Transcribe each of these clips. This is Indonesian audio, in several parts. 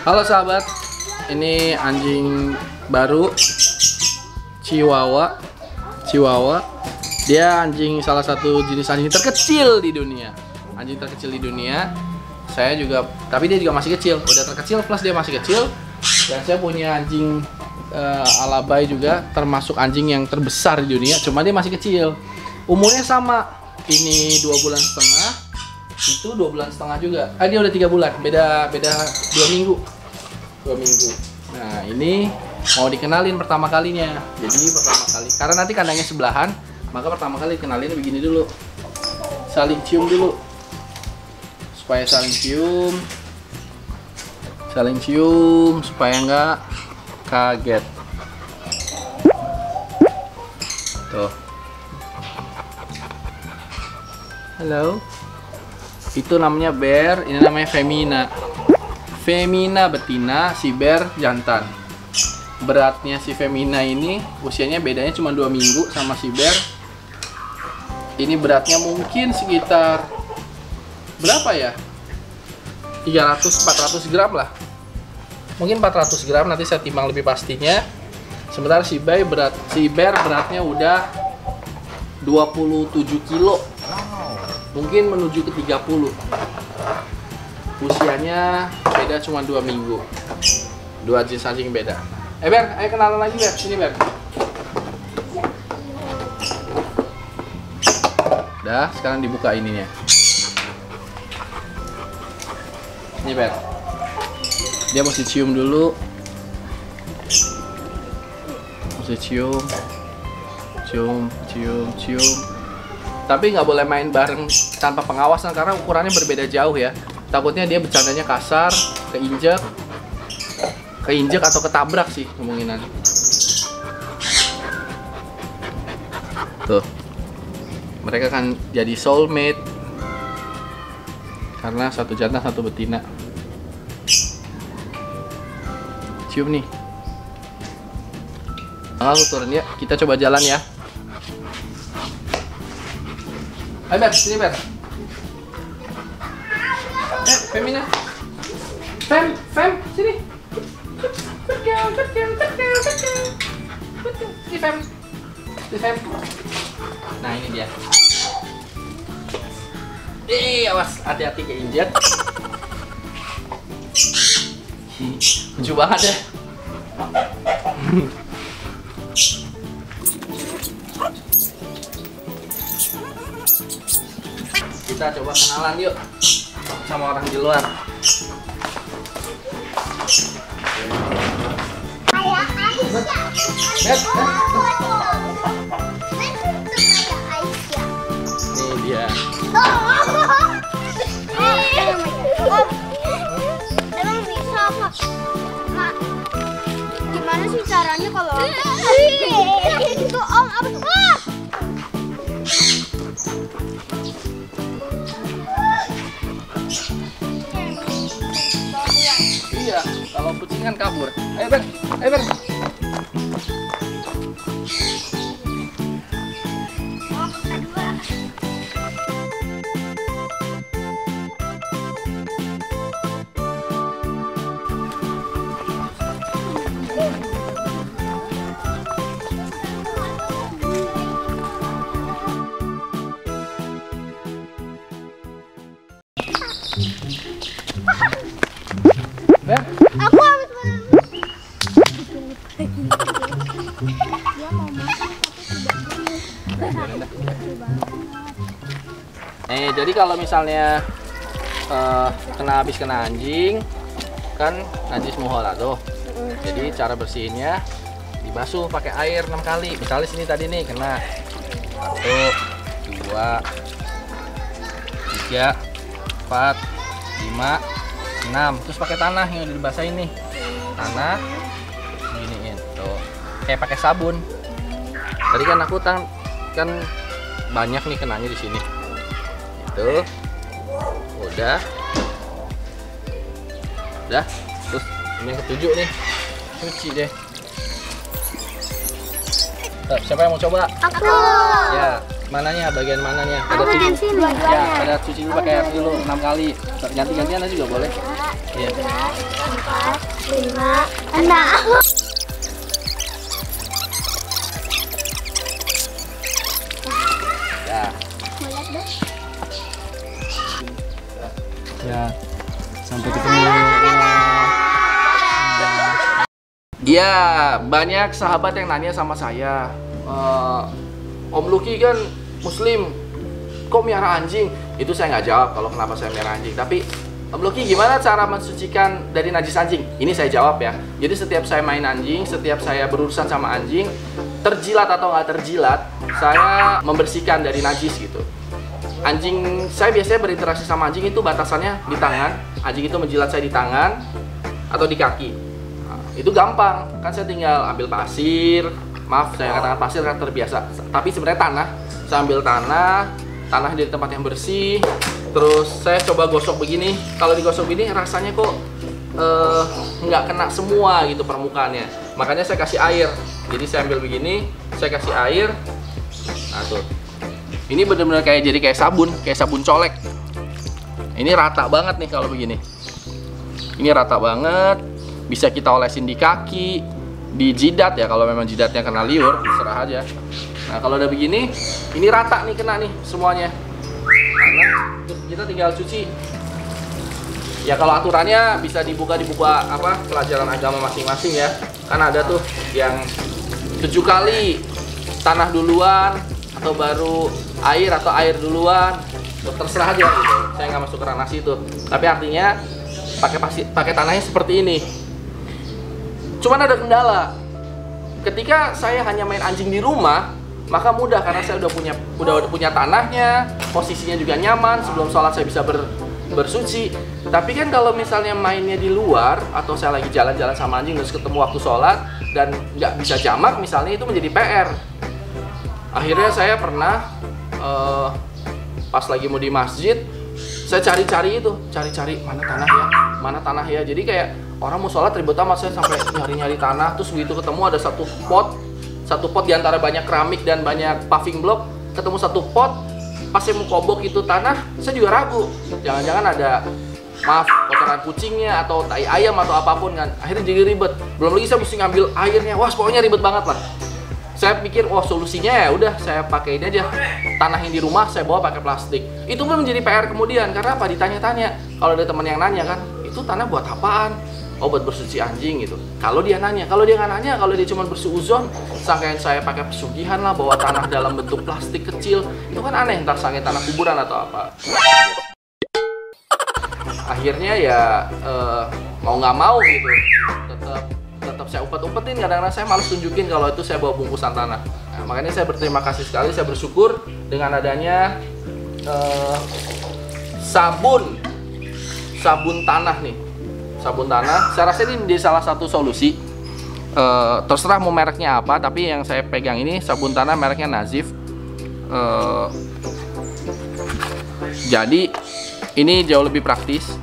Halo sahabat, ini anjing baru Chihuahua. Dia salah satu jenis anjing terkecil di dunia. Anjing terkecil di dunia. Saya juga, tapi dia juga masih kecil. Udah terkecil plus dia masih kecil. Dan saya punya anjing Alabai juga, termasuk anjing yang terbesar di dunia. Cuma dia masih kecil. Umurnya sama. Ini 2 bulan setengah. Itu 2 bulan setengah juga. Dia udah 3 bulan. Beda 2 minggu. 2 minggu. Nah, ini mau dikenalin pertama kalinya. Jadi pertama kali, karena nanti kandangnya sebelahan, maka pertama kali kenalin begini dulu. Saling cium dulu. Supaya saling cium. Saling cium supaya nggak kaget. Tuh. Halo. Itu namanya bear, ini namanya femina. Femina betina, si bear jantan. Beratnya si femina ini, usianya bedanya cuma 2 minggu sama si bear. Ini beratnya mungkin sekitar berapa ya? 300-400 gram lah. Mungkin 400 gram, nanti saya timbang lebih pastinya. Sementara si bear beratnya udah 27 kilo. Mungkin menuju ke 30. Usianya beda cuma 2 minggu. 2 jenis anjing beda. Ber, ayo kenalan lagi Ber. Sini Ber. Udah, sekarang dibuka ininya. Ini Ber. Dia mesti cium dulu. Mesti cium. Cium. Tapi nggak boleh main bareng tanpa pengawasan karena ukurannya berbeda jauh ya. Takutnya dia bercandanya kasar, keinjek atau ketabrak sih kemungkinan. Tuh, mereka kan jadi soulmate karena satu jantan satu betina. Cium nih. Aku turun ya, kita coba jalan ya. Ayo Ber, sini Ber. Femina. Fem, sini. Sini Fem. Nah ini dia. Awas, hati-hati keinjek. Lucu banget ya. Kita coba kenalan yuk sama orang di luar. Ini dia. Emang bisa Pak? Gimana sih caranya kalau itu Om apa? Iya, kalau kucing kan kabur. Ayo Ber. Aku habis Jadi kalau misalnya habis kena anjing, kan najis muhola tuh. Jadi cara bersihinnya dibasuh pakai air 6 kali. Misalnya sini tadi nih kena 1, 2, 3, 4, 5, 6. Terus pakai tanah yang udah dibasahin nih. Tanah giniin tuh. Kayak pakai sabun. Tadi kan aku kan banyak nih kenanya di sini. Itu. Udah. Terus ini yang ketujuh nih. Cuci deh. Siapa yang mau coba? Aku. Ya, mananya, bagian mananya. Aku bagian sini. Ya, pada cuci dulu pakai air dulu 6 kali. Ganti-gantian aja juga boleh. Iya. 4, 5, 6. Ya. Ya. Sampai ketemu. Iya, banyak sahabat yang nanya sama saya, Om Lucky kan Muslim, kok miara anjing? Itu saya nggak jawab kalau kenapa saya miara anjing. Tapi Om Lucky gimana cara mensucikan dari najis anjing? Ini saya jawab ya. Jadi setiap saya main anjing, setiap saya berurusan sama anjing, terjilat atau nggak terjilat, saya membersihkan dari najis gitu. Anjing saya biasanya berinteraksi sama anjing itu batasannya di tangan. Anjing itu menjilat saya di tangan atau di kaki. Itu gampang, kan saya tinggal ambil pasir, maaf saya katakan pasir kan terbiasa, tapi sebenarnya tanah. Saya ambil tanah di tempat yang bersih, terus saya coba gosok begini. Kalau digosok begini rasanya kok nggak kena semua gitu permukaannya, makanya saya kasih air. Jadi saya ambil begini, saya kasih air. Nah tuh, ini benar-benar kayak sabun colek. Ini rata banget nih kalau begini. Ini rata banget. Bisa kita olesin di kaki, di jidat ya, kalau memang jidatnya kena liur, serah aja. Nah kalau udah begini, ini rata nih, kena nih semuanya. Nah, kita tinggal cuci. Ya kalau aturannya bisa dibuka di buku apa pelajaran agama masing-masing ya. Kan ada tuh yang 7 kali tanah duluan, atau baru air, atau air duluan. Terserah aja gitu. Saya nggak masuk ke ranah situ. Tapi artinya pakai tanahnya seperti ini. Cuman ada kendala. Ketika saya hanya main anjing di rumah, maka mudah karena saya udah punya tanahnya, posisinya juga nyaman, sebelum sholat saya bisa bersuci. Tapi kan kalau misalnya mainnya di luar, atau saya lagi jalan-jalan sama anjing terus ketemu waktu sholat dan nggak bisa jamak misalnya, itu menjadi PR. Akhirnya saya pernah pas lagi mau di masjid, saya cari-cari mana tanah ya. Jadi kayak orang mau sholat ribet amat, saya sampai nyari-nyari tanah. Terus begitu ketemu ada satu pot di antara banyak keramik dan banyak paving block, ketemu satu pot. Pas saya mau kobok itu tanah, saya juga ragu, jangan-jangan ada kotoran kucingnya atau tai ayam atau apapun kan. Akhirnya jadi ribet. Belum lagi saya mesti ngambil airnya. Wah, pokoknya ribet banget lah. Saya pikir, solusinya ya udah saya pakai ini aja. Tanah yang di rumah saya bawa pakai plastik. Itu pun menjadi PR kemudian, karena apa? Ditanya-tanya. Kalau ada teman yang nanya kan, itu tanah buat apaan? Oh, buat bersuci anjing gitu. Kalau dia nanya, kalau dia nggak nanya, kalau dia cuma bersuuzon, sangkain saya pakai pesugihan lah, bawa tanah dalam bentuk plastik kecil, itu kan aneh, ntar sangkain tanah kuburan atau apa. Akhirnya ya mau nggak mau gitu, tetap saya umpet-umpetin. Kadang-kadang saya malas tunjukin kalau itu saya bawa bungkusan tanah. Nah, makanya saya berterima kasih sekali, saya bersyukur dengan adanya sabun tanah nih. Sabun tanah, saya rasa ini menjadi salah satu solusi. Terserah mau mereknya apa, tapi yang saya pegang ini sabun tanah mereknya Nazif. Jadi ini jauh lebih praktis.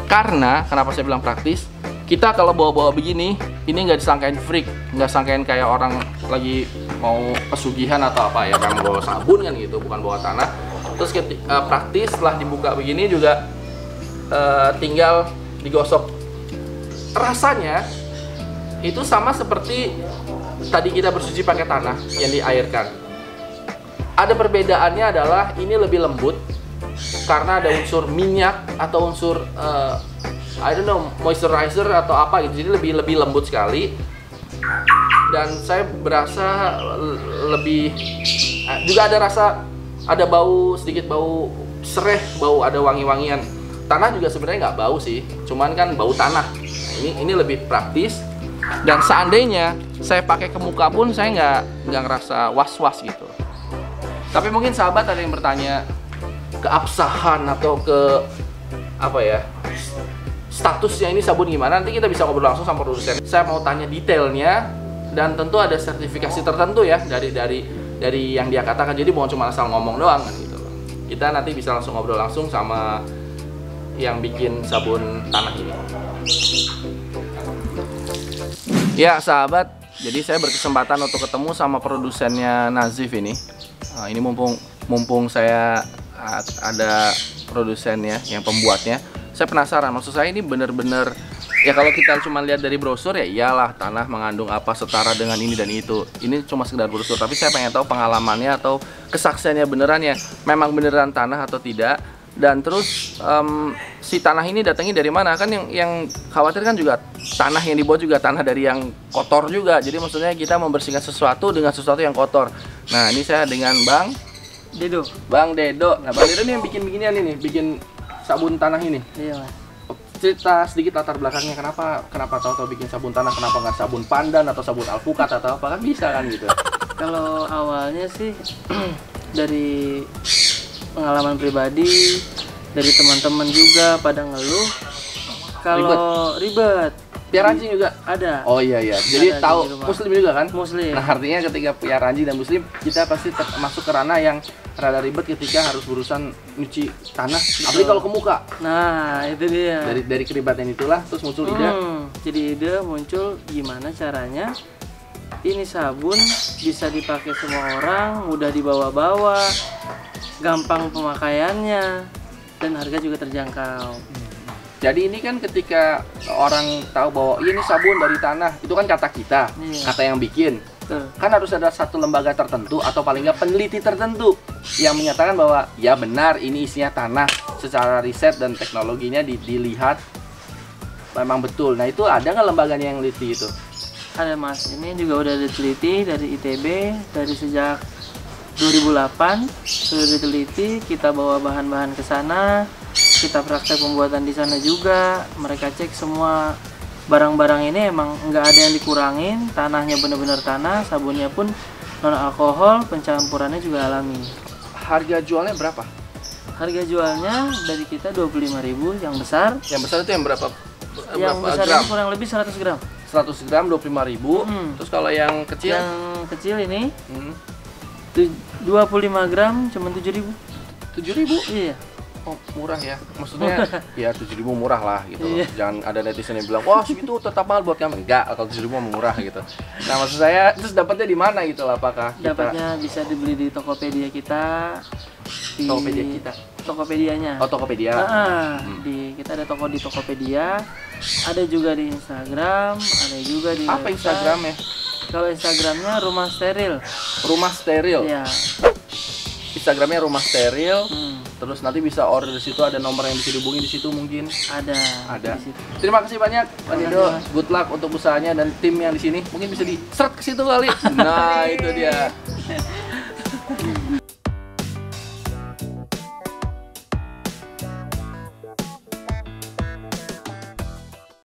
Karena kenapa saya bilang praktis? Kita kalau bawa-bawa begini, ini nggak disangkain freak, nggak sangkain kayak orang lagi mau pesugihan atau apa ya, kan bawa sabun kan gitu, bukan bawa tanah. Terus praktis, setelah dibuka begini juga tinggal digosok. Rasanya itu sama seperti tadi kita bersuci pakai tanah yang diairkan. Ada perbedaannya adalah ini lebih lembut karena ada unsur minyak atau unsur moisturizer atau apa gitu. Jadi lebih lembut sekali. Dan saya berasa lebih juga ada bau, sedikit bau sereh, ada wangi-wangian. Tanah juga sebenarnya nggak bau sih, cuman kan bau tanah. Nah, ini lebih praktis. Dan seandainya saya pakai ke muka pun saya nggak ngerasa was-was gitu. Tapi mungkin sahabat ada yang bertanya keabsahan atau ke apa ya, statusnya ini sabun gimana? Nanti kita bisa ngobrol langsung sama produsen. Saya mau tanya detailnya, dan tentu ada sertifikasi tertentu ya dari yang dia katakan. Jadi bukan cuma asal ngomong doang kan gitu. Kita nanti bisa langsung ngobrol langsung sama yang bikin sabun tanah ini. Ya sahabat, Jadi saya berkesempatan untuk ketemu sama produsennya Nazif ini. Nah, ini mumpung saya ada produsennya, yang pembuatnya. Saya penasaran, maksud saya ini bener-bener ya kalau kita cuma lihat dari brosur ya iyalah tanah mengandung apa setara dengan ini dan itu. Ini cuma sekedar brosur, tapi saya pengen tahu pengalamannya atau kesaksiannya beneran ya. Memang beneran tanah atau tidak. Dan terus si tanah ini datangnya dari mana? Kan yang khawatir kan juga tanah yang dibawa juga tanah dari yang kotor juga. Jadi maksudnya kita membersihkan sesuatu dengan sesuatu yang kotor. Nah, ini saya dengan Bang Dedo. Bang Dedo. Nah, Bang Dedo nih yang bikin-beginian ini, bikin sabun tanah ini. Iya, Mas. Cerita sedikit latar belakangnya kenapa tahu-tahu bikin sabun tanah, kenapa nggak sabun pandan atau sabun alpukat atau apa, kan bisa kan gitu. Kalau awalnya sih dari pengalaman pribadi, dari teman-teman juga pada ngeluh kalau ribet. Piara anjing juga Ada. oh iya jadi Ada tahu di rumah. muslim juga kan. Muslim. Nah, artinya ketika piara anjing dan muslim kita pasti masuk ke ranah yang rada ribet ketika harus berurusan nyuci tanah, apalagi kalau ke muka. Nah, itu dia. Dari keribatan itulah terus muncul ide. Jadi ide muncul gimana caranya ini sabun bisa dipakai semua orang, mudah dibawa-bawa, gampang pemakaiannya, dan harga juga terjangkau. Jadi ini kan ketika orang tahu bahwa ini sabun dari tanah, itu kan kata kita, Iya. kata yang bikin. Tuh. Kan harus ada satu lembaga tertentu atau paling nggak peneliti tertentu yang menyatakan bahwa ya benar ini isinya tanah, secara riset dan teknologinya dilihat memang betul. Nah, itu ada nggak lembaganya yang teliti itu? Ada, Mas, ini juga udah diteliti dari ITB dari sejak 2008 sudah diteliti. Kita bawa bahan-bahan ke sana, kita praktek pembuatan di sana juga. Mereka cek semua barang-barang ini emang nggak ada yang dikurangin, tanahnya benar-benar tanah, sabunnya pun non alkohol, pencampurannya juga alami. Harga jualnya berapa? Harga jualnya dari kita 25.000 yang besar. Yang besar itu yang berapa? Yang Berapa besar gram? ini kurang lebih 100 gram. 100 gram 25.000. Terus kalau yang kecil? Yang kecil ini Hmm, 25 gram cuma 7.000. 7.000. Iya. Oh, murah ya. Maksudnya ya 7.000 murah lah gitu. Iya. Jangan ada netizen yang bilang, "Wah, segitu tetap mahal buat kami." Enggak, kalau 7.000 murah gitu. Nah, maksud saya terus dapatnya di mana gitu lah, apakah kita Dapatnya bisa dibeli di Tokopedia kita. Di Tokopedia kita? Tokopedianya. Oh, Tokopedia. Kita ada toko di Tokopedia. Ada juga di Instagram, ada juga di Apa website. Instagramnya? Kalau Instagramnya Rumah Steril. Rumah Steril. Ya. Instagramnya Rumah Steril. Hmm, Terus nanti bisa order di situ, ada nomor yang bisa dihubungi di situ mungkin. ada. Ada. Di situ. Terima kasih banyak, Pak Terima Dedo. kasih, Mas. Good luck untuk usahanya dan tim yang di sini. Mungkin bisa di-search ke situ kali. Nah, itu dia.